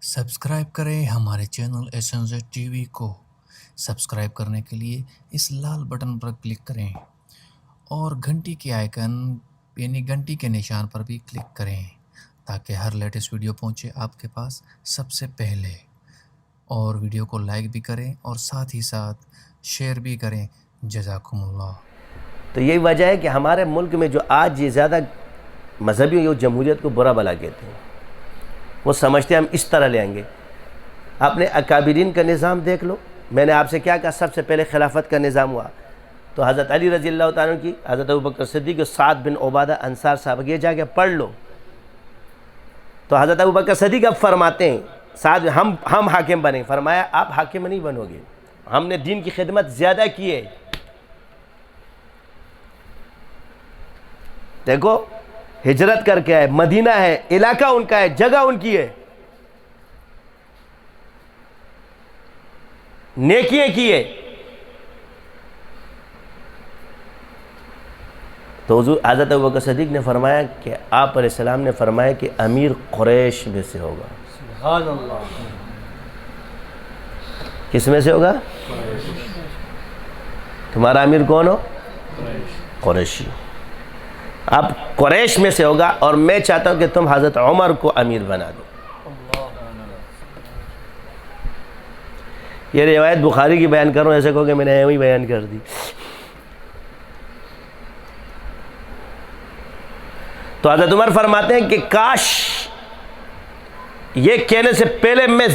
Subscribe کریں ہمارے channel SNZ TV کو۔ سبسکرائب کرنے کے لیے اس لال بٹن پر کلک کریں اور گھنٹی کے آئیکن یعنی گھنٹی کے نشان پر بھی کلک کریں تاکہ ہر لیٹسٹ ویڈیو پہنچے آپ کے پاس سب سے پہلے، اور ویڈیو کو لائک بھی کریں اور ساتھ ہی ساتھ شیئر بھی کریں۔ جزاکم اللہ۔ تو یہی وجہ ہے کہ ہمارے ملک میں جو آج یہ زیادہ مذہبی اور جمہوریت کو برا بلا کہتے ہیں، وہ سمجھتے ہیں ہم اس طرح لے آئیں گے۔ اپنے اکابرین کا نظام دیکھ لو۔ میں نے آپ سے کیا کہا، سب سے پہلے خلافت کا نظام ہوا تو حضرت علی رضی اللہ تعالیٰ کی، حضرت ابوبکر صدیق اور سعد بن عبادہ انصار صاحب، یہ جا کے پڑھ لو تو حضرت ابوبکر صدیق اب فرماتے ہیں سعد ہم حاکم بنے، فرمایا آپ حاکم نہیں بنو گے، ہم نے دین کی خدمت زیادہ کی ہے۔ دیکھو ہجرت کر کے آئے، مدینہ ہے، علاقہ ان کا ہے، جگہ ان کی ہے، نیکیاں کی ہے۔ تو حضور حضرت ابوبکر صدیق نے فرمایا کہ آپ علیہ السلام نے فرمایا کہ امیر قریش میں سے ہوگا۔ سبحان اللہ۔ کس میں سے ہوگا؟ تمہارا امیر کون ہو؟ قریشی۔ اب قریش میں سے ہوگا، اور میں چاہتا ہوں کہ تم حضرت عمر کو امیر بنا دو۔ یہ روایت بخاری کی بیان کر رہا ہوں، ایسے کہو کہ میں نے ایویں بیان کر دی۔ تو حضرت عمر فرماتے ہیں کہ کاش یہ کہنے سے پہلے میں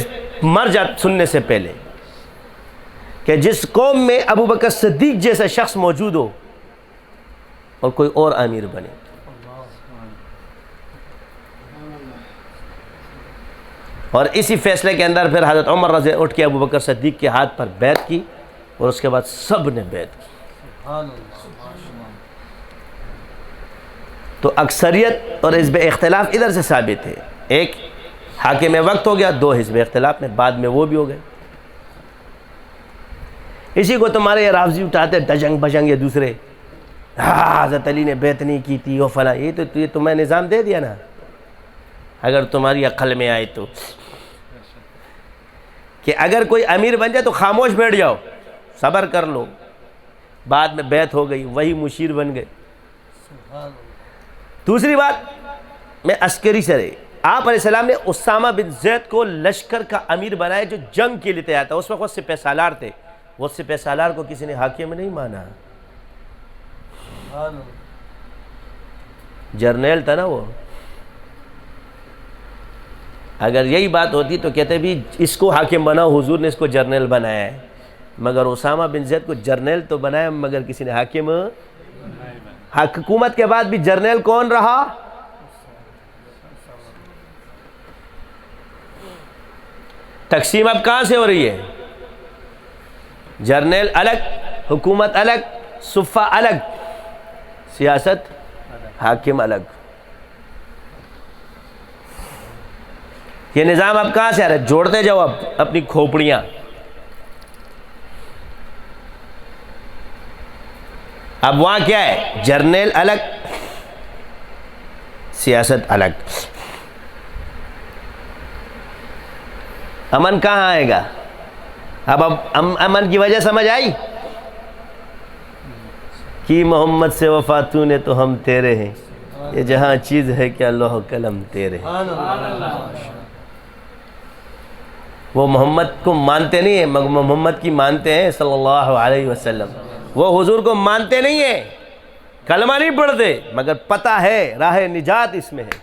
مر جاتا، سننے سے پہلے، کہ جس قوم میں ابوبکر صدیق جیسا شخص موجود ہو اور کوئی اور امیر بنے۔ اور اسی فیصلے کے اندر پھر حضرت عمر رضی اللہ اٹھ کے ابوبکر صدیق کے ہاتھ پر بیعت کی، اور اس کے بعد سب نے بیعت کی۔ تو اکثریت اور حزب اختلاف ادھر سے ثابت ہے۔ ایک حاکم وقت ہو گیا، دو حزب اختلاف میں، بعد میں وہ بھی ہو گئے۔ اسی کو تمہارے یہ رافضی اٹھاتے ڈجنگ بجنگ، یہ دوسرے، حضرت علی نے بیعت نہیں کی تھی، وہ فلاں، یہ تو میں نظام دے دیا نا، اگر تمہاری عقل میں آئے تو، کہ اگر کوئی امیر بن جائے تو خاموش بیٹھ جاؤ، صبر کر لو، بعد میں بیعت ہو گئی، وہی مشیر بن گئے۔ دوسری بات میں عسکری سے رہی، آپ علیہ السلام نے اسامہ بن زید کو لشکر کا امیر بنایا جو جنگ کے لیے تیار تھا۔ اس وقت وہ سپہ سالار تھے، وہ سپہ سالار کو کسی نے حاکم نہیں مانا، جرنیل تھا نا وہ۔ اگر یہی بات ہوتی تو کہتے بھی اس کو حاکم بناؤ، حضور نے اس کو جرنیل بنایا ہے، مگر اسامہ بن زید کو جرنیل تو بنایا مگر کسی نے حاکم۔ حکومت کے بعد بھی جرنیل کون رہا؟ تقسیم اب کہاں سے ہو رہی ہے؟ جرنیل الگ، حکومت الگ، صفہ الگ، سیاست حاکم الگ۔ یہ نظام اب کہاں سے آ رہا ہے؟ جوڑتے جاؤ اب اپنی کھوپڑیاں۔ اب وہاں کیا ہے؟ جرنیل الگ، سیاست الگ۔ امن کہاں آئے گا؟ اب امن کی وجہ سمجھ آئی کہ محمد سے وفا تو نے تو ہم تیرے ہیں، یہ جہاں چیز ہے کہ لوح قلم تیرے ہیں۔ وہ محمد کو مانتے نہیں ہیں مگر محمد کی مانتے ہیں صلی اللہ علیہ وسلم۔ وہ حضور کو مانتے نہیں ہیں، کلمہ نہیں پڑھتے، مگر پتہ ہے راہ نجات اس میں ہے۔